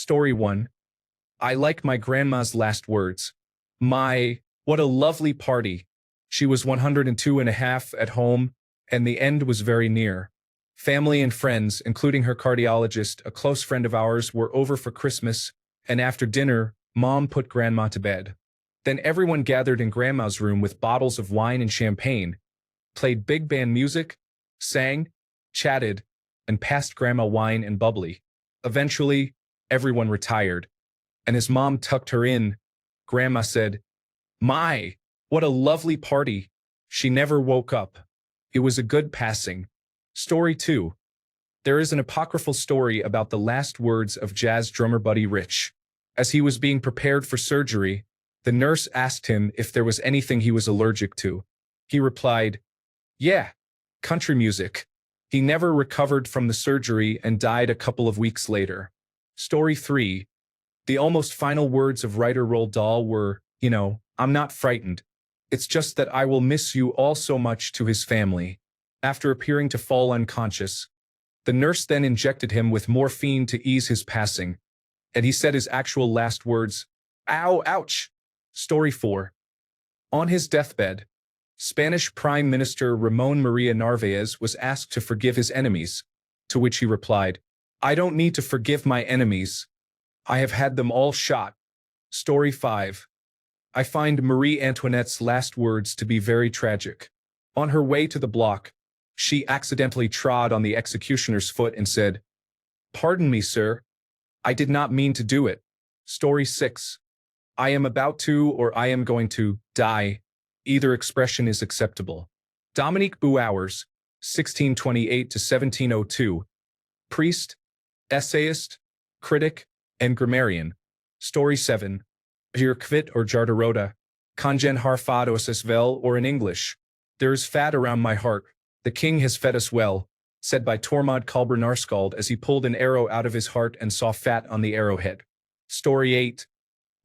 Story 1. I like my grandma's last words. What a lovely party. She was 102 and a half at home, and the end was very near. Family and friends, including her cardiologist, a close friend of ours, were over for Christmas, and after dinner, Mom put Grandma to bed. Then everyone gathered in Grandma's room with bottles of wine and champagne, played big band music, sang, chatted, and passed Grandma wine and bubbly. Eventually, everyone retired, and as Mom tucked her in, Grandma said, what a lovely party. She never woke up. It was a good passing. Story 2. There is an apocryphal story about the last words of jazz drummer Buddy Rich. As he was being prepared for surgery, the nurse asked him if there was anything he was allergic to. He replied, "Yeah, country music." He never recovered from the surgery and died a couple of weeks later. Story 3. The almost final words of writer Roald Dahl were, "I'm not frightened. It's just that I will miss you all so much," to his family. After appearing to fall unconscious, the nurse then injected him with morphine to ease his passing, and he said his actual last words, "Ow, ouch." Story 4. On his deathbed, Spanish Prime Minister Ramon Maria Narvaez was asked to forgive his enemies, to which he replied, "I don't need to forgive my enemies. I have had them all shot." Story 5. I find Marie Antoinette's last words to be very tragic. On her way to the block, she accidentally trod on the executioner's foot and said, "Pardon me, sir. I did not mean to do it." Story 6. I am about to or I am going to die. Either expression is acceptable. Dominique Bouwers, 1628 to 1702. Priest, essayist, critic, and grammarian. Story 7. Jirkvit or Jarderota, Kongen har fad oss as vel, or in English, "There is fat around my heart. The king has fed us well," said by Tormod Kolber Narskald as he pulled an arrow out of his heart and saw fat on the arrowhead. Story 8.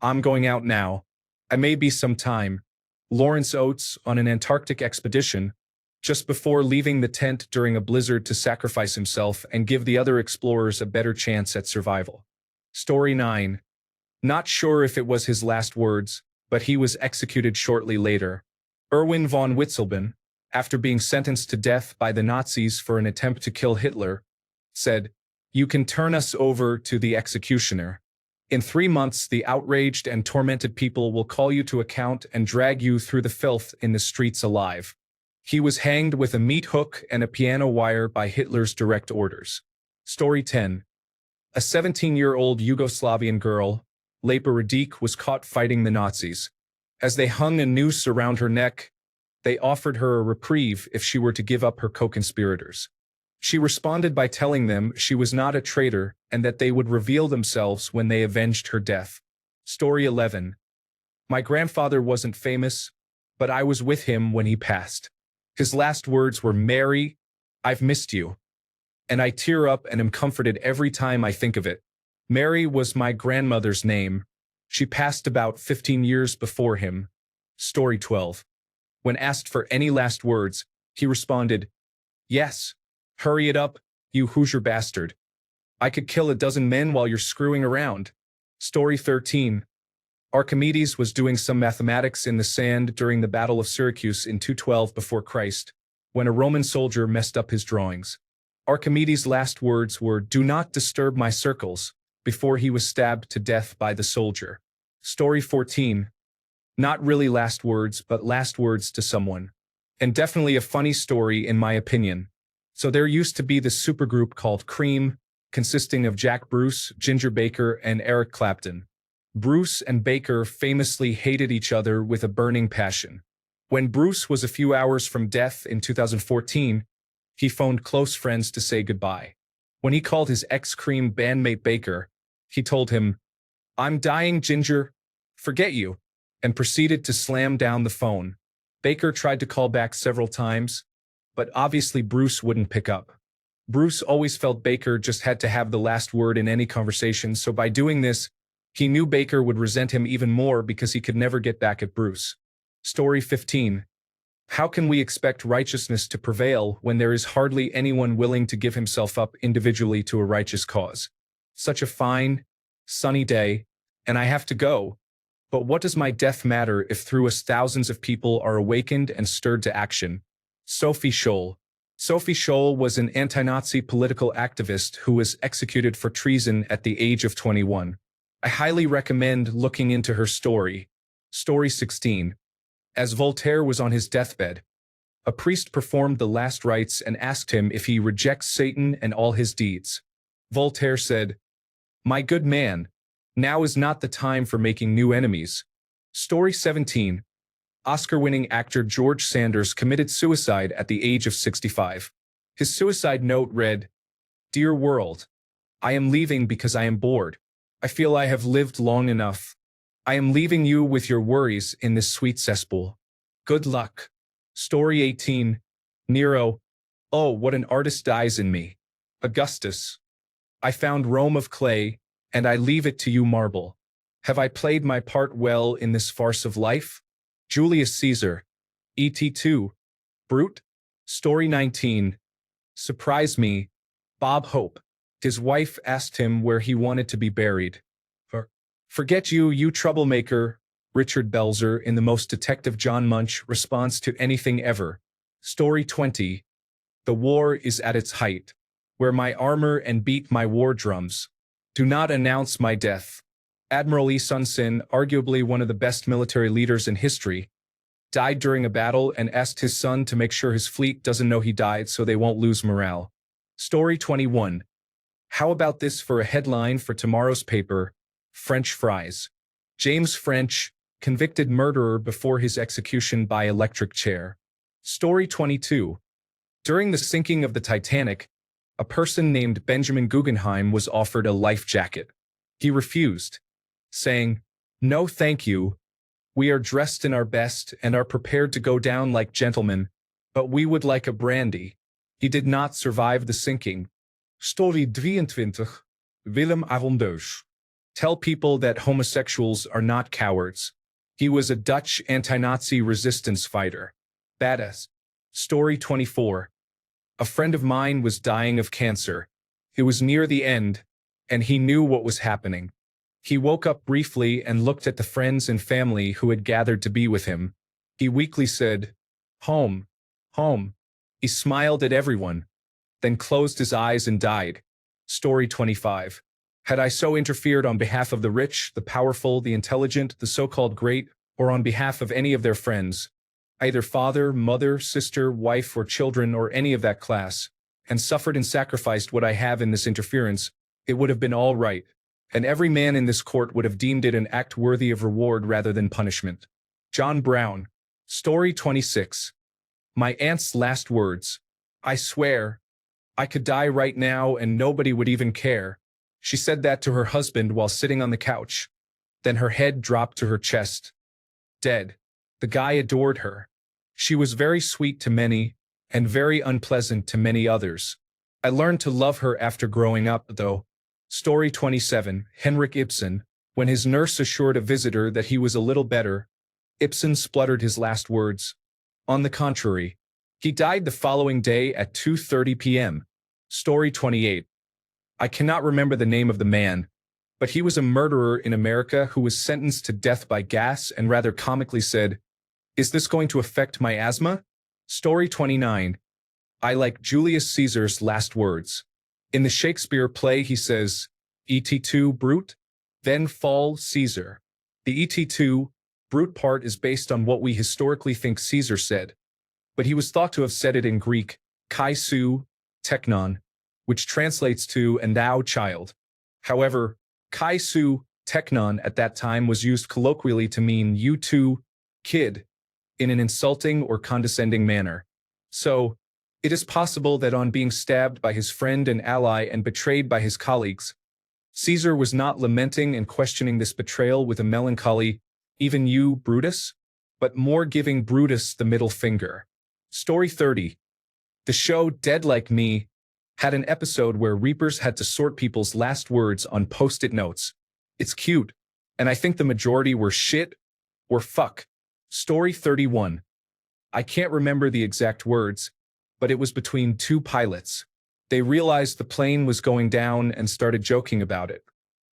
I'm going out now. I may be some time. Lawrence Oates on an Antarctic expedition, just before leaving the tent during a blizzard to sacrifice himself and give the other explorers a better chance at survival. Story 9. Not sure if it was his last words, but he was executed shortly later. Erwin von Witzleben, after being sentenced to death by the Nazis for an attempt to kill Hitler, said, "You can turn us over to the executioner. In 3 months, the outraged and tormented people will call you to account and drag you through the filth in the streets alive." He was hanged with a meat hook and a piano wire by Hitler's direct orders. Story 10. A 17-year-old Yugoslavian girl, Lepa Radic, was caught fighting the Nazis. As they hung a noose around her neck, they offered her a reprieve if she were to give up her co-conspirators. She responded by telling them she was not a traitor and that they would reveal themselves when they avenged her death. Story 11. My grandfather wasn't famous, but I was with him when he passed. His last words were, "Mary, I've missed you." And I tear up and am comforted every time I think of it. Mary was my grandmother's name. She passed about 15 years before him. Story 12. When asked for any last words, he responded, "Yes. Hurry it up, you Hoosier bastard. I could kill a dozen men while you're screwing around." Story 13. Archimedes was doing some mathematics in the sand during the Battle of Syracuse in 212 before Christ, when a Roman soldier messed up his drawings. Archimedes' last words were, "Do not disturb my circles," before he was stabbed to death by the soldier. Story 14. Not really last words, but last words to someone. And definitely a funny story in my opinion. So there used to be this supergroup called Cream, consisting of Jack Bruce, Ginger Baker, and Eric Clapton. Bruce and Baker famously hated each other with a burning passion. When Bruce was a few hours from death in 2014, he phoned close friends to say goodbye. When he called his ex-Cream bandmate Baker, he told him, "I'm dying, Ginger. Forget you," and proceeded to slam down the phone. Baker tried to call back several times, but obviously Bruce wouldn't pick up. Bruce always felt Baker just had to have the last word in any conversation, so by doing this, he knew Baker would resent him even more because he could never get back at Bruce. Story 15. How can we expect righteousness to prevail when there is hardly anyone willing to give himself up individually to a righteous cause? Such a fine, sunny day, and I have to go. But what does my death matter if through us thousands of people are awakened and stirred to action? Sophie Scholl. Sophie Scholl was an anti-Nazi political activist who was executed for treason at the age of 21. I highly recommend looking into her story. Story 16. As Voltaire was on his deathbed, a priest performed the last rites and asked him if he rejects Satan and all his deeds. Voltaire said, "My good man, now is not the time for making new enemies." Story 17. Oscar-winning actor George Sanders committed suicide at the age of 65. His suicide note read, "Dear world, I am leaving because I am bored. I feel I have lived long enough. I am leaving you with your worries in this sweet cesspool. Good luck." Story 18. Nero. Oh, what an artist dies in me. Augustus. I found Rome of clay, and I leave it to you marble. Have I played my part well in this farce of life? Julius Caesar. Et2. Brute. Story 19. Surprise me. Bob Hope. His wife asked him where he wanted to be buried. Forget you, you troublemaker. Richard Belzer in the most Detective John Munch response to anything ever. Story 20. The war is at its height. Wear my armor and beat my war drums. Do not announce my death. Admiral Yi Sun-sin, arguably one of the best military leaders in history, died during a battle and asked his son to make sure his fleet doesn't know he died so they won't lose morale. Story 21. How about this for a headline for tomorrow's paper? French fries. James French, convicted murderer before his execution by electric chair. Story 22. During the sinking of the Titanic, a person named Benjamin Guggenheim was offered a life jacket. He refused, saying, "No thank you. We are dressed in our best and are prepared to go down like gentlemen, but we would like a brandy." He did not survive the sinking. Story 23. Willem Avondeusch. Tell people that homosexuals are not cowards. He was a Dutch anti-Nazi resistance fighter. Badass. Story 24. A friend of mine was dying of cancer. It was near the end, and he knew what was happening. He woke up briefly and looked at the friends and family who had gathered to be with him. He weakly said, "Home, home." He smiled at everyone, then closed his eyes and died. Story 25. Had I so interfered on behalf of the rich, the powerful, the intelligent, the so-called great, or on behalf of any of their friends, either father, mother, sister, wife, or children, or any of that class, and suffered and sacrificed what I have in this interference, it would have been all right, and every man in this court would have deemed it an act worthy of reward rather than punishment. John Brown. Story 26. My aunt's last words. I swear, I could die right now and nobody would even care. She said that to her husband while sitting on the couch. Then her head dropped to her chest. Dead. The guy adored her. She was very sweet to many, and very unpleasant to many others. I learned to love her after growing up, though. Story 27. Henrik Ibsen. When his nurse assured a visitor that he was a little better, Ibsen spluttered his last words. On the contrary, he died the following day at 2:30 p.m. Story 28. I cannot remember the name of the man, but he was a murderer in America who was sentenced to death by gas and rather comically said, "Is this going to affect my asthma?" Story 29. I like Julius Caesar's last words. In the Shakespeare play he says, "Et2, Brute? Then fall, Caesar." The Et2, Brute part is based on what we historically think Caesar said, but he was thought to have said it in Greek, kai su, teknon, which translates to "and thou, child." However, kai su, teknon at that time was used colloquially to mean "you too, kid," in an insulting or condescending manner. So, it is possible that on being stabbed by his friend and ally and betrayed by his colleagues, Caesar was not lamenting and questioning this betrayal with a melancholy, "Even you, Brutus?" but more giving Brutus the middle finger. Story 30. The show Dead Like Me had an episode where Reapers had to sort people's last words on post-it notes. It's cute, and I think the majority were shit or fuck. Story 31. I can't remember the exact words, but it was between two pilots. They realized the plane was going down and started joking about it.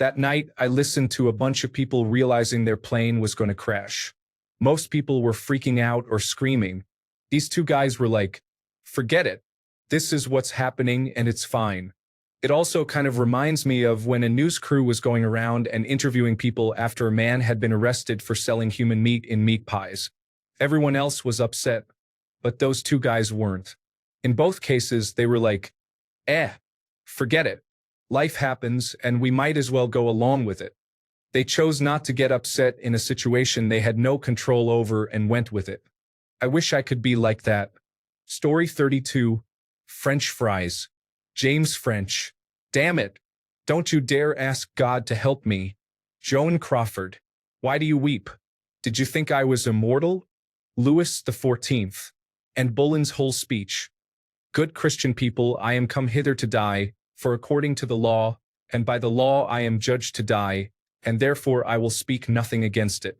That night, I listened to a bunch of people realizing their plane was going to crash. Most people were freaking out or screaming. These two guys were like, "Forget it. This is what's happening and it's fine." It also kind of reminds me of when a news crew was going around and interviewing people after a man had been arrested for selling human meat in meat pies. Everyone else was upset, but those two guys weren't. In both cases, they were like, forget it. Life happens, and we might as well go along with it. They chose not to get upset in a situation they had no control over and went with it. I wish I could be like that. Story 32. French fries. James French. Damn it. Don't you dare ask God to help me. Joan Crawford. Why do you weep? Did you think I was immortal? Louis XIV. And Bullen's whole speech. Good Christian people, I am come hither to die, for according to the law, and by the law I am judged to die, and therefore I will speak nothing against it.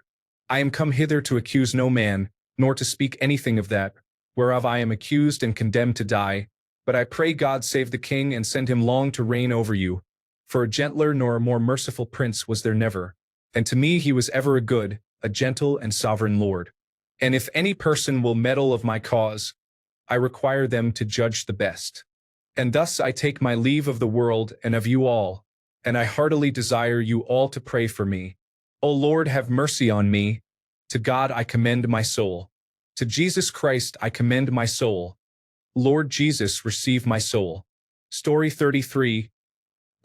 I am come hither to accuse no man, nor to speak anything of that, whereof I am accused and condemned to die, but I pray God save the king and send him long to reign over you. For a gentler nor a more merciful prince was there never, and to me he was ever a good, a gentle and sovereign lord. And if any person will meddle of my cause, I require them to judge the best. And thus I take my leave of the world and of you all, and I heartily desire you all to pray for me. O Lord, have mercy on me. To God I commend my soul. To Jesus Christ I commend my soul. Lord Jesus, receive my soul. Story 33.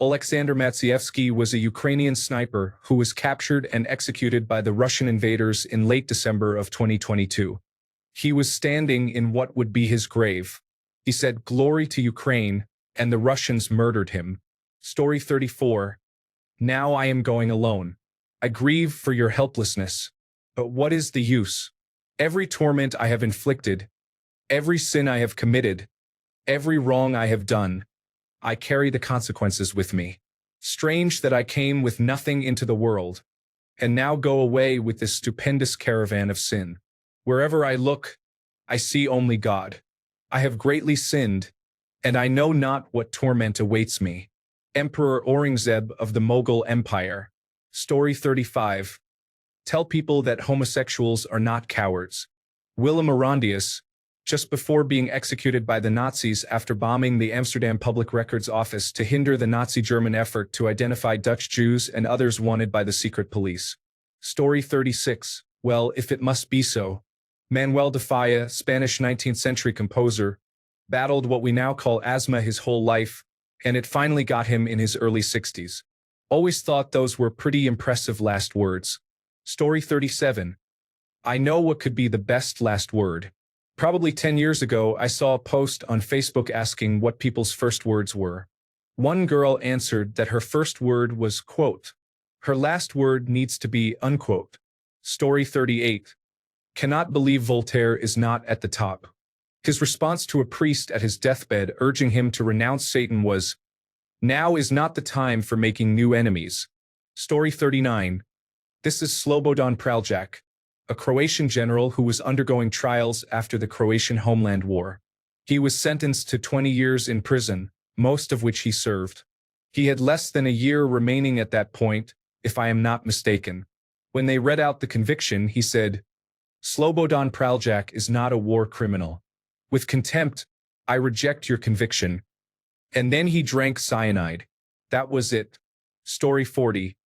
Oleksandr Matsievsky was a Ukrainian sniper who was captured and executed by the Russian invaders in late December of 2022. He was standing in what would be his grave. He said, "Glory to Ukraine," and the Russians murdered him. Story 34. Now I am going alone. I grieve for your helplessness. But what is the use? Every torment I have inflicted, every sin I have committed, every wrong I have done, I carry the consequences with me. Strange that I came with nothing into the world, and now go away with this stupendous caravan of sin. Wherever I look, I see only God. I have greatly sinned, and I know not what torment awaits me. Emperor Aurangzeb of the Mughal Empire. Story 35. Tell people that homosexuals are not cowards. Willem Arondius, just before being executed by the Nazis after bombing the Amsterdam Public Records Office to hinder the Nazi German effort to identify Dutch Jews and others wanted by the secret police. Story 36. Well, if it must be so. Manuel de Falla, Spanish 19th century composer, battled what we now call asthma his whole life, and it finally got him in his early 60s. Always thought those were pretty impressive last words. Story 37. I know what could be the best last word. Probably 10 years ago, I saw a post on Facebook asking what people's first words were. One girl answered that her first word was, quote. Her last word needs to be, unquote. Story 38. Cannot believe Voltaire is not at the top. His response to a priest at his deathbed urging him to renounce Satan was, "Now is not the time for making new enemies." Story 39. This is Slobodan Praljak, a Croatian general who was undergoing trials after the Croatian Homeland War. He was sentenced to 20 years in prison, most of which he served. He had less than a year remaining at that point, if I am not mistaken. When they read out the conviction, he said, "Slobodan Praljak is not a war criminal. With contempt, I reject your conviction." And then he drank cyanide. That was it. Story 40.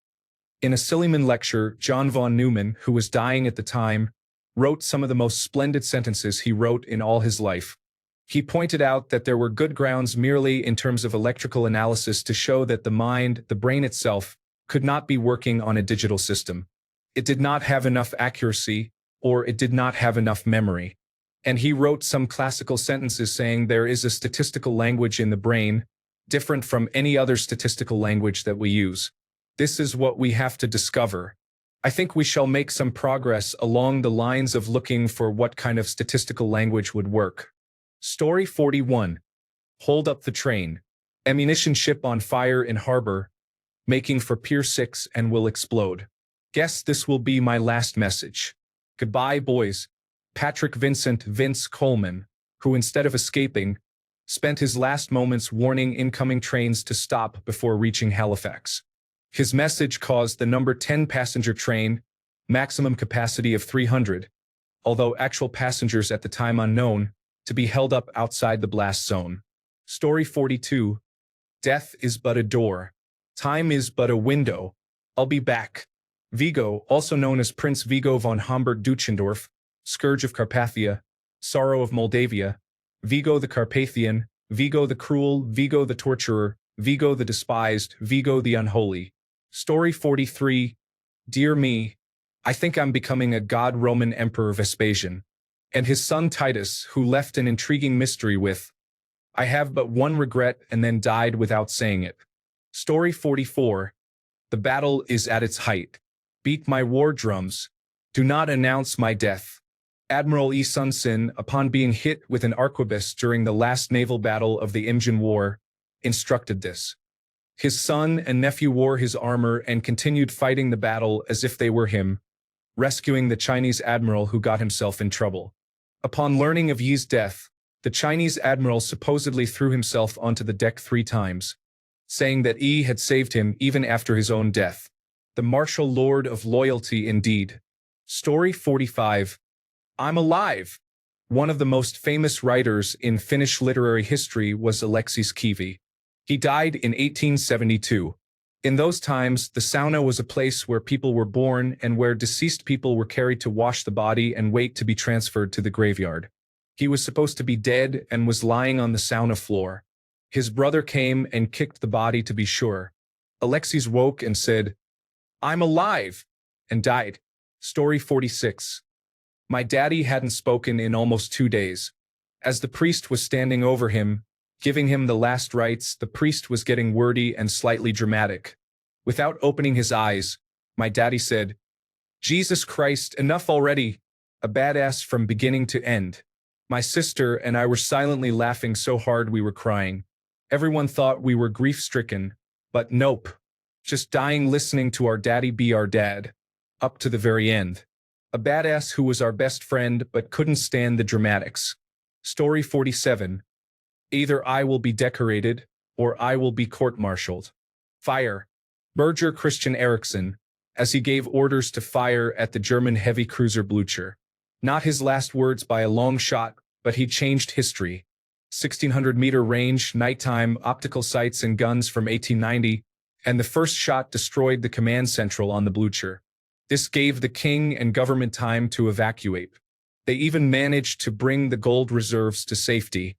In a Silliman lecture, John von Neumann, who was dying at the time, wrote some of the most splendid sentences he wrote in all his life. He pointed out that there were good grounds merely in terms of electrical analysis to show that the mind, the brain itself, could not be working on a digital system. It did not have enough accuracy, or it did not have enough memory. And he wrote some classical sentences saying there is a statistical language in the brain, different from any other statistical language that we use. This is what we have to discover. I think we shall make some progress along the lines of looking for what kind of statistical language would work. Story 41. Hold up the train. Ammunition ship on fire in harbor, making for Pier 6 and will explode. Guess this will be my last message. Goodbye, boys. Patrick Vincent Vince Coleman, who instead of escaping, spent his last moments warning incoming trains to stop before reaching Halifax. His message caused the number 10 passenger train, maximum capacity of 300, although actual passengers at the time unknown, to be held up outside the blast zone. Story 42. Death is but a door. Time is but a window. I'll be back. Vigo, also known as Prince Vigo von Homburg-Duchendorf, Scourge of Carpathia, Sorrow of Moldavia, Vigo the Carpathian, Vigo the Cruel, Vigo the Torturer, Vigo the Despised, Vigo the Unholy. Story 43. Dear me, I think I'm becoming a god. Roman Emperor Vespasian, and his son Titus, who left an intriguing mystery with, I have but one regret, and then died without saying it. Story 44. The battle is at its height. Beat my war drums. Do not announce my death. Admiral E. Sun Sin, upon being hit with an arquebus during the last naval battle of the Imjin War, instructed this. His son and nephew wore his armor and continued fighting the battle as if they were him, rescuing the Chinese admiral who got himself in trouble. Upon learning of Yi's death, the Chinese admiral supposedly threw himself onto the deck 3 times, saying that Yi had saved him even after his own death. The martial lord of loyalty indeed. Story 45. I'm alive. One of the most famous writers in Finnish literary history was Aleksis Kivi. He died in 1872. In those times, the sauna was a place where people were born and where deceased people were carried to wash the body and wait to be transferred to the graveyard. He was supposed to be dead and was lying on the sauna floor. His brother came and kicked the body to be sure. Aleksis woke and said, I'm alive, and died. Story 46. My daddy hadn't spoken in almost 2 days. As the priest was standing over him, giving him the last rites, the priest was getting wordy and slightly dramatic. Without opening his eyes, my daddy said, Jesus Christ, enough already, a badass from beginning to end. My sister and I were silently laughing so hard we were crying. Everyone thought we were grief-stricken, but nope. Just dying listening to our daddy be our dad. Up to the very end. A badass who was our best friend but couldn't stand the dramatics. Story 47. Either I will be decorated, or I will be court-martialed. Fire. Berger Christian Eriksen, as he gave orders to fire at the German heavy cruiser Blücher. Not his last words by a long shot, but he changed history. 1,600-meter range, nighttime, optical sights and guns from 1890, and the first shot destroyed the command central on the Blücher. This gave the king and government time to evacuate. They even managed to bring the gold reserves to safety.